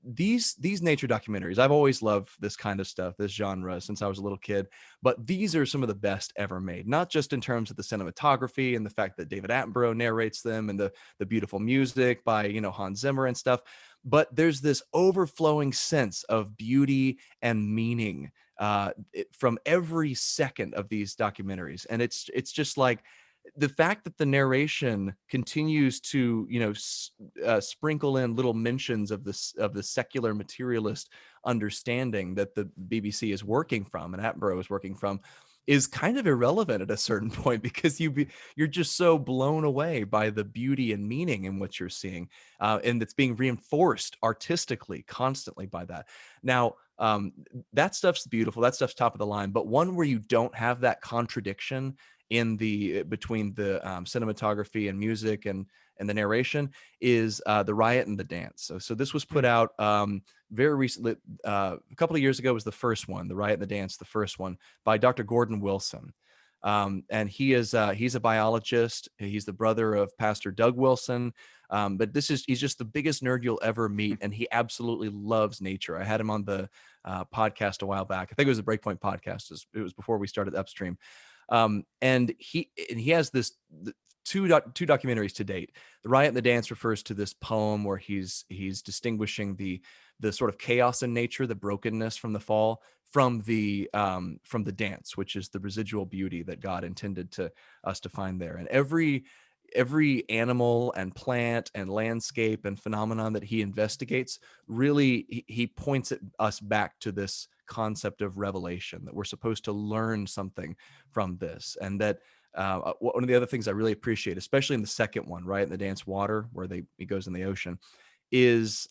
these nature documentaries, I've always loved this kind of stuff, this genre, since I was a little kid. But these are some of the best ever made, not just in terms of the cinematography and the fact that David Attenborough narrates them, and the beautiful music by Hans Zimmer and stuff, but there's this overflowing sense of beauty and meaning from every second of these documentaries. And it's just like the fact that the narration continues to sprinkle in little mentions of the secular materialist understanding that the BBC is working from, and Attenborough is working from, is kind of irrelevant at a certain point, because you're just so blown away by the beauty and meaning in what you're seeing, and it's being reinforced artistically constantly by that. Now, that stuff's beautiful. That stuff's top of the line. But one where you don't have that contradiction between the cinematography and music and the narration is The Riot and the Dance. So this was put out very recently. A couple of years ago was the first one, The Riot and the Dance, the first one, by Dr. Gordon Wilson. And he's a biologist. He's the brother of Pastor Doug Wilson. But he's just the biggest nerd you'll ever meet. And he absolutely loves nature. I had him on the podcast a while back. I think it was a Breakpoint podcast. It was before we started Upstream. And he has two documentaries to date. The Riot and the Dance refers to this poem where he's distinguishing the sort of chaos in nature, the brokenness from the fall, from the dance, which is the residual beauty that God intended us to find there. And every animal and plant and landscape and phenomenon that he investigates, really he points us back to this concept of revelation, that we're supposed to learn something from this. And that one of the other things I really appreciate, especially in the second one, right, in the Dance Water, where he goes in the ocean, is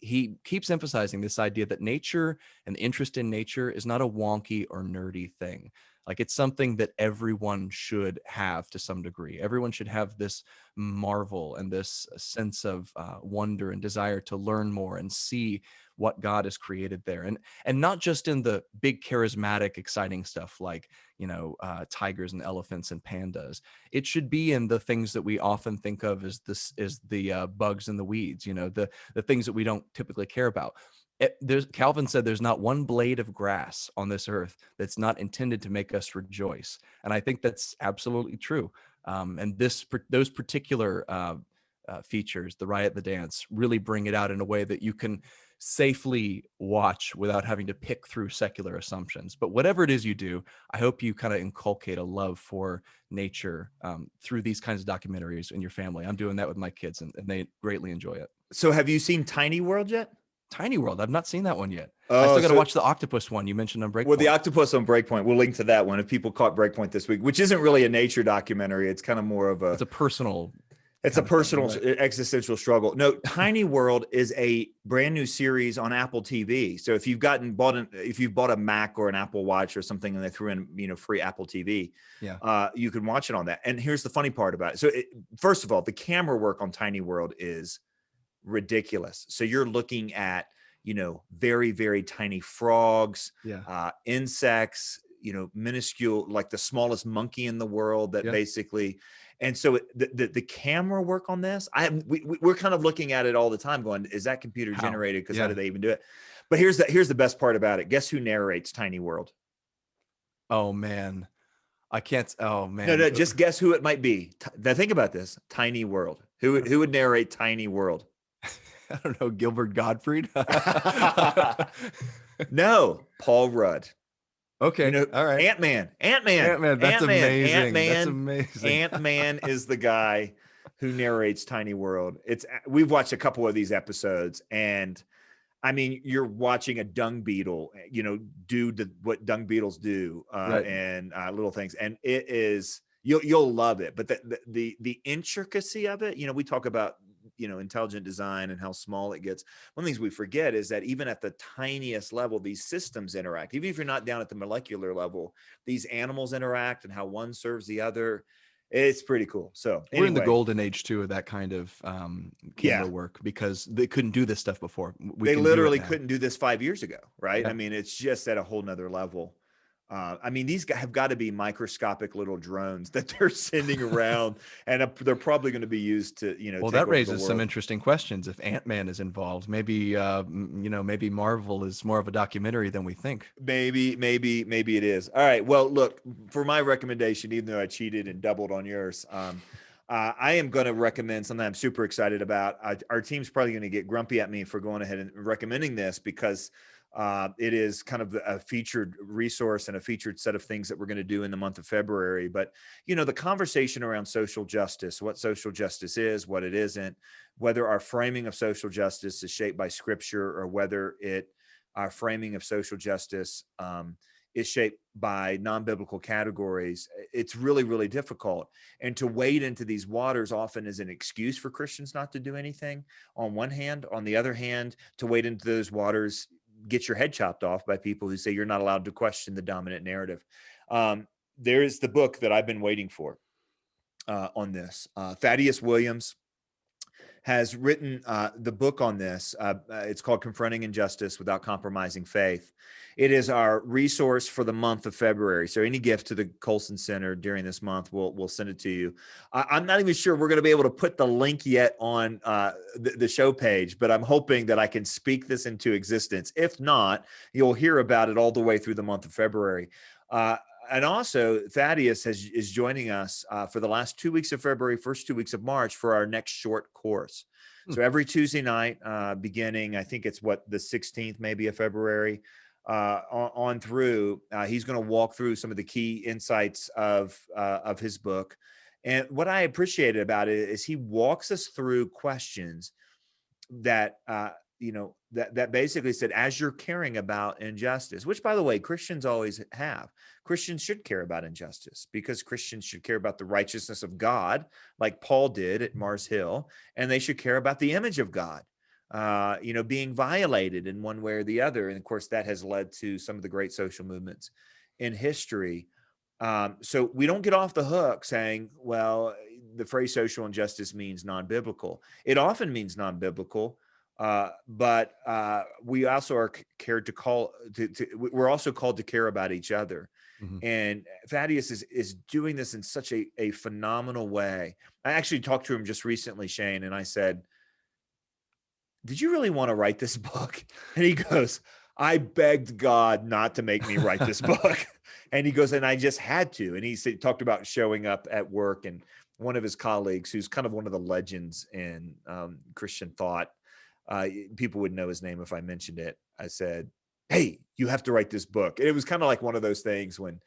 he keeps emphasizing this idea that nature and interest in nature is not a wonky or nerdy thing. Like, it's something that everyone should have to some degree. Everyone should have this marvel and this sense of wonder and desire to learn more and see what God has created there. And not just in the big, charismatic, exciting stuff like, tigers and elephants and pandas. It should be in the things that we often think of as the bugs in the weeds, the things that we don't typically care about. Calvin said there's not one blade of grass on this earth that's not intended to make us rejoice. And I think that's absolutely true. And those particular features, the riot, the dance, really bring it out in a way that you can safely watch without having to pick through secular assumptions. But whatever it is you do, I hope you kind of inculcate a love for nature through these kinds of documentaries in your family. I'm doing that with my kids, and they greatly enjoy it. So have you seen Tiny World yet? Tiny World. I've not seen that one yet. I Oh, still got to watch the octopus one you mentioned on Breakpoint. Well, the octopus on Breakpoint, we'll link to that one if people caught Breakpoint this week, which isn't really a nature documentary. It's kind of more of it's a personal right? Existential struggle. No, Tiny World is a brand new series on Apple TV. So if you've bought a Mac or an Apple Watch or something, and they threw in, free Apple TV, you can watch it on that. And here's the funny part about it. So first of all, the camera work on Tiny World is ridiculous. So you're looking at, very, very tiny frogs, insects, minuscule, like the smallest monkey in the world that basically. And so the camera work on this, we're kind of looking at it all the time going, is that computer generated? Because how do they even do it? But here's the best part about it. Guess who narrates Tiny World? Oh man, I can't. Oh man. No, just guess who it might be. Now think about this. Tiny World. Who would narrate Tiny World? I don't know, Gilbert Gottfried. No, Paul Rudd. Okay, all right. Ant-Man. That's amazing. Ant-Man is the guy who narrates Tiny World. We've watched a couple of these episodes, and I mean, you're watching a dung beetle, do what dung beetles do, and little things, and it is you'll love it. But the intricacy of it, we talk about intelligent design and how small it gets. One of the things we forget is that even at the tiniest level, these systems interact. Even if you're not down at the molecular level, these animals interact and how one serves the other. It's pretty cool. So anyway, we're in the golden age too of that kind of camera work, because they couldn't do this stuff before. They literally couldn't do this 5 years ago, right? Yeah. I mean, it's just at a whole nother level. I mean, these guys have got to be microscopic little drones that they're sending around, and they're probably going to be used to, Well, that raises some interesting questions. If Ant-Man is involved, maybe, maybe Marvel is more of a documentary than we think. Maybe it is. All right. Well, look, for my recommendation, even though I cheated and doubled on yours, I am going to recommend something I'm super excited about. Our team's probably going to get grumpy at me for going ahead and recommending this, because it is kind of a featured resource and a featured set of things that we're going to do in the month of February. But, the conversation around social justice, what social justice is, what it isn't, whether our framing of social justice is shaped by scripture, or whether our framing of social justice is shaped by non-biblical categories, it's really, really difficult. And to wade into these waters often is an excuse for Christians not to do anything on one hand. On the other hand, to wade into those waters, get your head chopped off by people who say you're not allowed to question the dominant narrative. There is the book that I've been waiting for on this. Thaddeus Williams has written the book on this. It's called Confronting Injustice Without Compromising Faith. It is our resource for the month of February. So any gift to the Colson Center during this month, we'll send it to you. I'm not even sure we're going to be able to put the link yet on the show page, but I'm hoping that I can speak this into existence. If not, you'll hear about it all the way through the month of February. And also, Thaddeus is joining us for the last 2 weeks of February, first 2 weeks of March, for our next short course. So every Tuesday night, beginning, I think it's the 16th maybe of February, on through, he's going to walk through some of the key insights of his book. And what I appreciated about it is he walks us through questions that that basically said, as you're caring about injustice, which, by the way, Christians always have. Christians should care about injustice, because Christians should care about the righteousness of God, like Paul did at Mars Hill, and they should care about the image of God, being violated in one way or the other. And of course, that has led to some of the great social movements in history. So we don't get off the hook saying, well, the phrase social injustice means non-biblical. It often means non-biblical. But we also are we're also called to care about each other. Mm-hmm. And Thaddeus is doing this in such a phenomenal way. I actually talked to him just recently, Shane, and I said, did you really want to write this book? And he goes, I begged God not to make me write this book. And he goes, and I just had to. And he talked about showing up at work, and one of his colleagues, who's kind of one of the legends in Christian thought, people would know his name if I mentioned it. I said, hey, you have to write this book. And it was kind of like one of those things when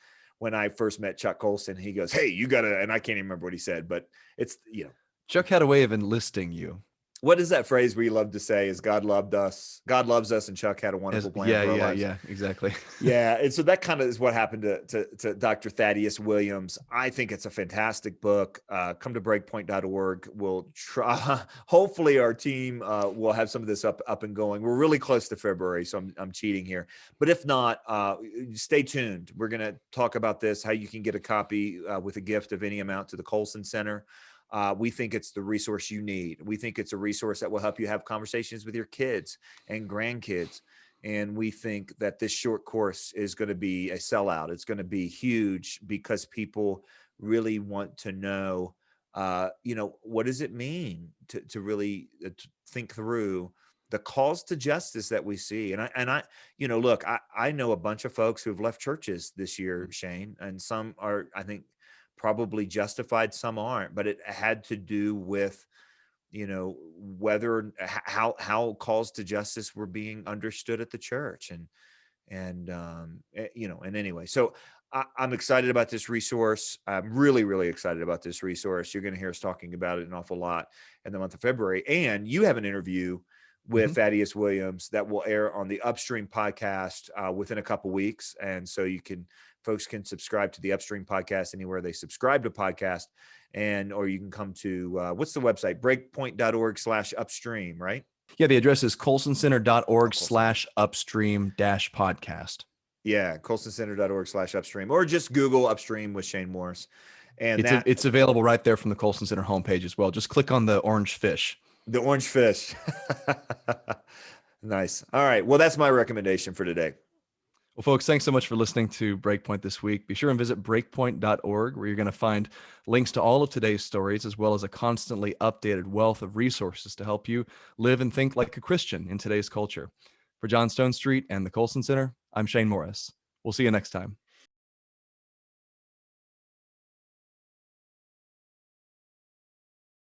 I first met Chuck Colson, he goes, hey, you gotta, and I can't even remember what he said, but it's, Chuck had a way of enlisting you. What is that phrase we love to say is God loves us, and Chuck had a wonderful plan for our lives. Yeah, exactly. Yeah. And so that kind of is what happened to Dr. Thaddeus Williams. I think it's a fantastic book. Come to breakpoint.org. We'll try, hopefully our team will have some of this up and going. We're really close to February, so I'm cheating here. But if not, stay tuned. We're going to talk about this, how you can get a copy with a gift of any amount to the Colson Center. We think it's the resource you need. We think it's a resource that will help you have conversations with your kids and grandkids. And we think that this short course is going to be a sellout. It's going to be huge because people really want to know, what does it mean to really think through the calls to justice that we see. And I look, I know a bunch of folks who've left churches this year, Shane, and some are, I think, probably justified, some aren't, but it had to do with, how calls to justice were being understood at the church. And anyway, so I'm excited about this resource. I'm really, really excited about this resource. You're going to hear us talking about it an awful lot in the month of February. And you have an interview with Thaddeus Williams that will air on the Upstream podcast within a couple weeks. And so folks can subscribe to the Upstream podcast anywhere they subscribe to podcast, or you can come to, what's the website? breakpoint.org/upstream, right? Yeah. The address is colsoncenter.org/upstream-podcast. Yeah. colsoncenter.org/upstream, or just Google Upstream with Shane Morris. And it's available right there from the Colson Center homepage as well. Just click on the orange fish. The orange fish. Nice. All right. Well, that's my recommendation for today. Well, folks, thanks so much for listening to Breakpoint this week. Be sure and visit breakpoint.org, where you're going to find links to all of today's stories, as well as a constantly updated wealth of resources to help you live and think like a Christian in today's culture. For John Stone Street and the Colson Center, I'm Shane Morris. We'll see you next time.